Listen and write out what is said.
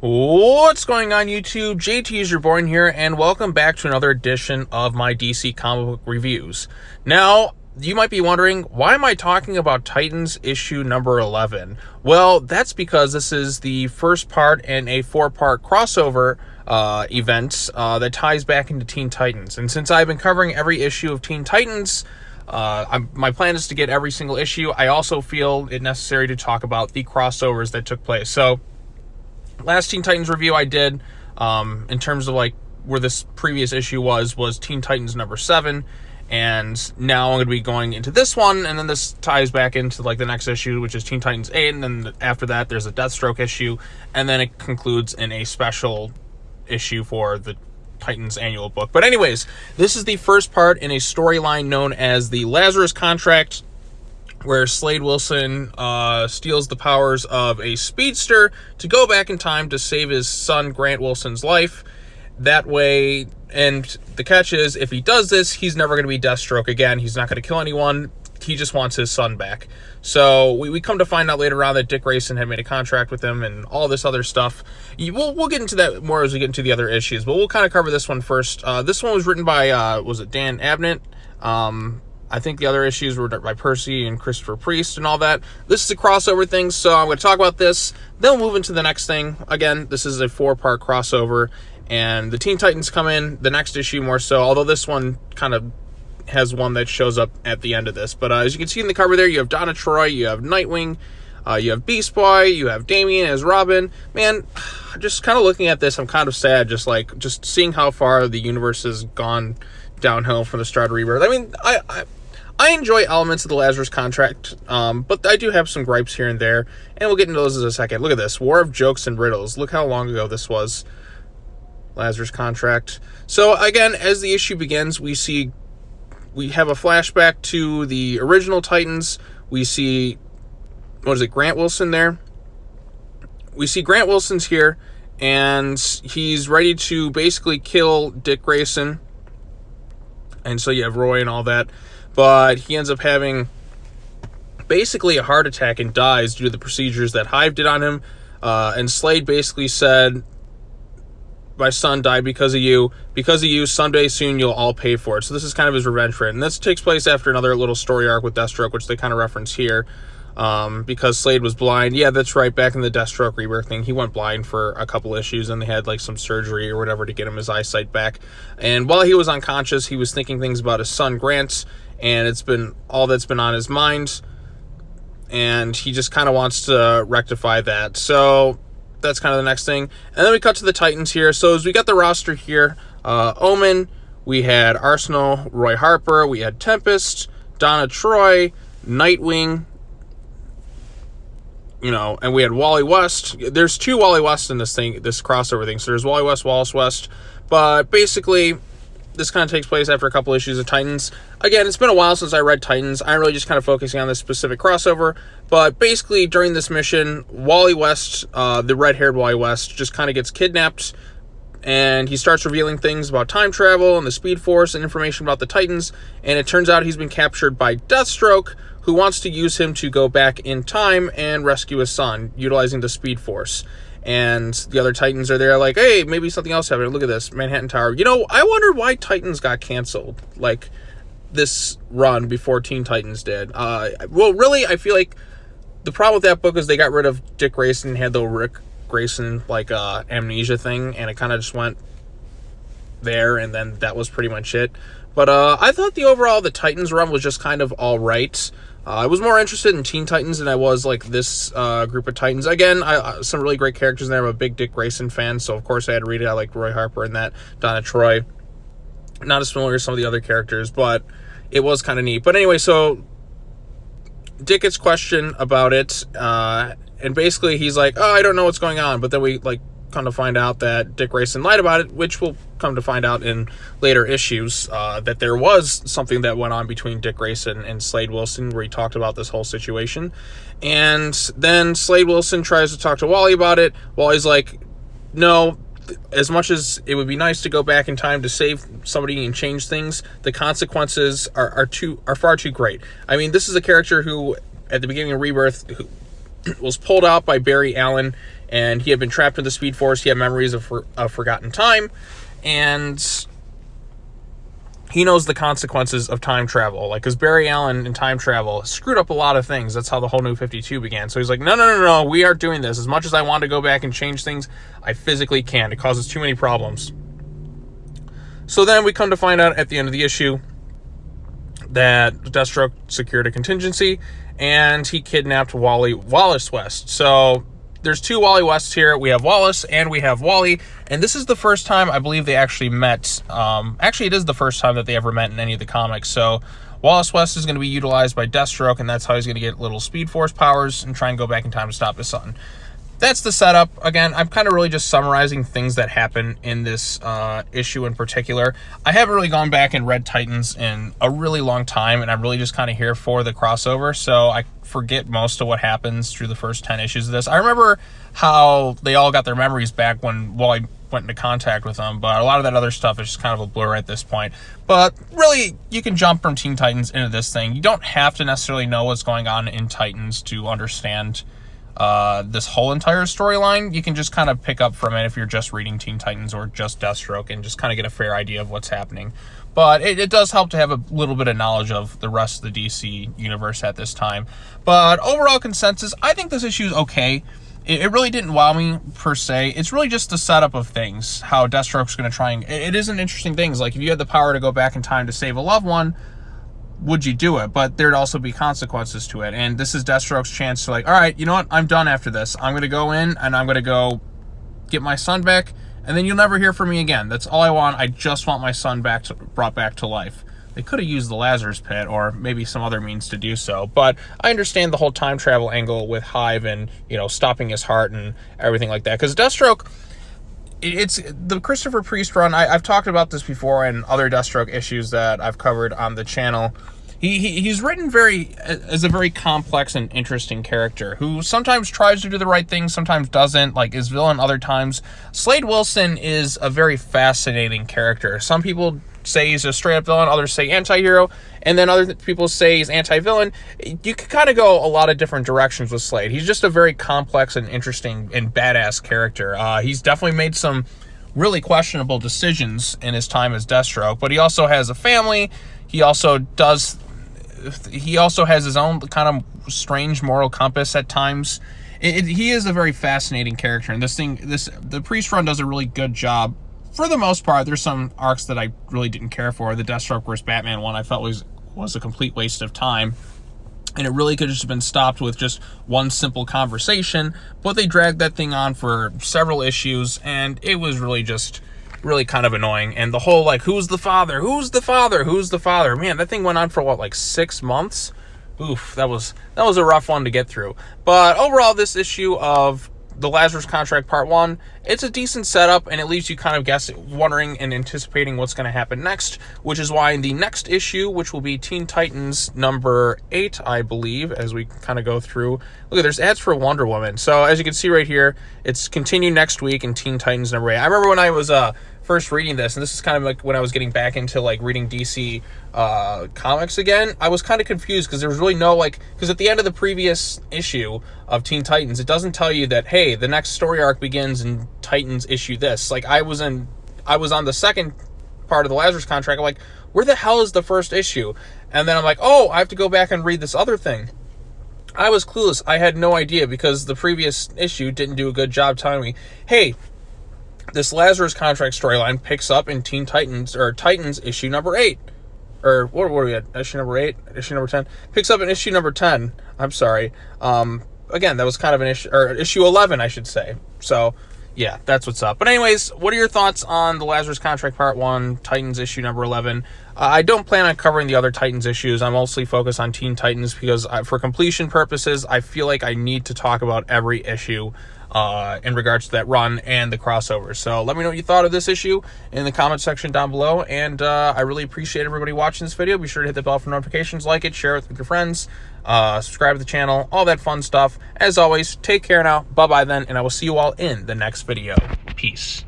What's going on, YouTube? JT is your born here, and welcome back to another edition of my DC comic book reviews. Now, you might be wondering, why am I talking about Titans issue number 11? Well, that's because this is the first part in a 4-part crossover event that ties back into Teen Titans. And since I've been covering every issue of Teen Titans, my plan is to get every single issue. I also feel it necessary to talk about the crossovers that took place. So, last Teen Titans review I did, in terms of like where this previous issue was Teen Titans number 7, and now I'm going to be going into this one, and then this ties back into like the next issue, which is Teen Titans 8, and then after that there's a Deathstroke issue, and then it concludes in a special issue for the Titans annual book. But anyways, this is the first part in a storyline known as the Lazarus Contract, where Slade Wilson steals the powers of a speedster to go back in time to save his son Grant Wilson's life. That way, and the catch is, if he does this, he's never going to be Deathstroke again. He's not going to kill anyone. He just wants his son back. So we come to find out later on that Dick Grayson had made a contract with him and all this other stuff. We'll get into that more as we get into the other issues, but we'll kind of cover this one first. This one was written by, was it Dan Abnett? I think the other issues were by Percy and Christopher Priest and all that. This is a crossover thing, so I'm going to talk about this. Then we'll move into the next thing. Again, this is a 4-part crossover, and the Teen Titans come in the next issue more so, although this one kind of has one that shows up at the end of this. But as you can see in the cover there, you have Donna Troy, you have Nightwing, you have Beast Boy, you have Damian as Robin. Man, just kind of looking at this, I'm kind of sad, just seeing how far the universe has gone downhill from the start of Rebirth. I mean, I enjoy elements of the Lazarus Contract, but I do have some gripes here and there, and we'll get into those in a second. Look at this, War of Jokes and Riddles. Look how long ago this was, Lazarus Contract. So again, as the issue begins, we have a flashback to the original Titans. We see, Grant Wilson there? We see Grant Wilson's here, and he's ready to basically kill Dick Grayson. And so you have Roy and all that. But he ends up having basically a heart attack and dies due to the procedures that Hive did on him. And Slade basically said, my son died because of you. Because of you, someday soon you'll all pay for it. So this is kind of his revenge for it. And this takes place after another little story arc with Deathstroke, which they kind of reference here. Because Slade was blind. Yeah, that's right. Back in the Deathstroke Rebirth thing, he went blind for a couple issues, and they had like some surgery or whatever to get him his eyesight back. And while he was unconscious, he was thinking things about his son Grant, and it's been all that's been on his mind, and he just kind of wants to rectify that. So that's kind of the next thing. And then we cut to the Titans here. So as we got the roster here, Omen, we had Arsenal, Roy Harper, we had Tempest, Donna Troy, Nightwing, and we had Wally West. There's 2 Wally West in this crossover thing. So there's Wally West, Wallace West. But basically, this kind of takes place after a couple issues of Titans. Again, it's been a while since I read Titans. I'm really just kind of focusing on this specific crossover. But basically, during this mission, Wally West, the red-haired Wally West, just kind of gets kidnapped. And he starts revealing things about time travel and the Speed Force and information about the Titans. And it turns out he's been captured by Deathstroke, who wants to use him to go back in time and rescue his son, utilizing the Speed Force. And the other Titans are there like, hey, maybe something else happened. Look at this, Manhattan Tower. I wonder why Titans got canceled, like, this run before Teen Titans did. Well, really, I feel like the problem with that book is they got rid of Dick Grayson and had the Rick Grayson, amnesia thing, and it kind of just went there, and then that was pretty much it. But I thought the Titans run was just kind of all right. I was more interested in Teen Titans than I was, this group of Titans. Again, some really great characters in there. I'm a big Dick Grayson fan, so of course I had to read it. I liked Roy Harper and that. Donna Troy. Not as familiar as some of the other characters, but it was kind of neat. But anyway, so Dick gets questioned about it, and basically he's like, oh, I don't know what's going on. But then we, come to find out that Dick Grayson lied about it, which we'll come to find out in later issues, that there was something that went on between Dick Grayson and Slade Wilson, where he talked about this whole situation. And then Slade Wilson tries to talk to Wally about it. Wally's like, no, as much as it would be nice to go back in time to save somebody and change things, the consequences are far too great. I mean, this is a character who, at the beginning of Rebirth, who was pulled out by Barry Allen and he had been trapped in the Speed Force. He had memories of forgotten time, and he knows the consequences of time travel. Like, because Barry Allen in time travel screwed up a lot of things. That's how the whole New 52 began. So he's like, no, we aren't doing this. As much as I want to go back and change things, I physically can't. It causes too many problems. So then we come to find out at the end of the issue that Deathstroke secured a contingency, and he kidnapped Wallace West. So there's two Wally Wests here. We have Wallace and we have Wally, and this is the first time I believe they actually met. Actually, it is the first time that they ever met in any of the comics. So Wallace West is going to be utilized by Deathstroke, and that's how he's going to get little Speed Force powers and try and go back in time to stop his son. That's the setup. Again, I'm kind of really just summarizing things that happen in this issue in particular. I haven't really gone back and read Titans in a really long time, and I'm really just kind of here for the crossover, so I forget most of what happens through the first 10 issues of this. I remember how they all got their memories back when Wally went into contact with them, but a lot of that other stuff is just kind of a blur at this point. But really, you can jump from Teen Titans into this thing. You don't have to necessarily know what's going on in Titans to understand this whole entire storyline. You can just kind of pick up from it if you're just reading Teen Titans or just Deathstroke and just kind of get a fair idea of what's happening. But it does help to have a little bit of knowledge of the rest of the DC universe at this time. But overall consensus, I think this issue is okay. It really didn't wow me, per se. It's really just the setup of things, how Deathstroke's going to try and... It is an interesting thing. Like, if you had the power to go back in time to save a loved one, would you do it? But there'd also be consequences to it. And this is Deathstroke's chance to, like, all right, you know what? I'm done after this. I'm going to go in, and I'm going to go get my son back, and then you'll never hear from me again. That's all I want. I just want my son brought back to life. They could have used the Lazarus Pit or maybe some other means to do so, but I understand the whole time travel angle with Hive and, you know, stopping his heart and everything like that. Because Deathstroke, it's the Christopher Priest run. I've talked about this before in other Deathstroke issues that I've covered on the channel. He's written as a very complex and interesting character who sometimes tries to do the right thing, sometimes doesn't, like is villain other times. Slade Wilson is a very fascinating character. Some people say he's a straight-up villain, others say anti-hero, and then other people say he's anti-villain. You could kind of go a lot of different directions with Slade. He's just a very complex and interesting and badass character. He's definitely made some really questionable decisions in his time as Deathstroke, but he also has a family. He also has his own kind of strange moral compass at times. He is a very fascinating character, and the Priest run does a really good job. For the most part, there's some arcs that I really didn't care for. The Deathstroke vs. Batman one I felt was a complete waste of time, and it really could have just been stopped with just one simple conversation, but they dragged that thing on for several issues, and it was really kind of annoying. And the whole, like, who's the father? Who's the father? Who's the father? Man, that thing went on for, what, like 6 months? Oof, that was a rough one to get through. But overall, this issue of the Lazarus Contract Part 1, it's a decent setup, and it leaves you kind of wondering and anticipating what's going to happen next, which is why in the next issue, which will be Teen Titans number 8, I believe, as we kind of go through. Look, there's ads for Wonder Woman. So as you can see right here, it's continue next week in Teen Titans number 8. I remember when I was first reading this, and this is kind of like when I was getting back into like reading DC comics again, I was kind of confused because there was really no, like, because at the end of the previous issue of Teen Titans, it doesn't tell you that, hey, the next story arc begins in Titans issue this. Like, I was on the second part of the Lazarus Contract. I'm like, where the hell is the first issue? And then I'm like, oh, I have to go back and read this other thing. I was clueless. I had no idea because the previous issue didn't do a good job telling me, hey, this Lazarus Contract storyline picks up in Teen Titans, or Titans issue number 8. Or what were we at? Issue number 8? Issue number 10? Picks up in issue number 10. I'm sorry. Again, that was kind of an issue, or issue 11, I should say. So, yeah, that's what's up. But anyways, what are your thoughts on the Lazarus Contract Part 1, Titans issue number 11? I don't plan on covering the other Titans issues. I'm mostly focused on Teen Titans because for completion purposes, I feel like I need to talk about every issue in regards to that run and the crossover. So let me know what you thought of this issue in the comment section down below, and I really appreciate everybody watching this video. Be sure to hit the bell for notifications, like it, share it with your friends, subscribe to the channel, all that fun stuff. As always, take care now, bye-bye then, and I will see you all in the next video. Peace.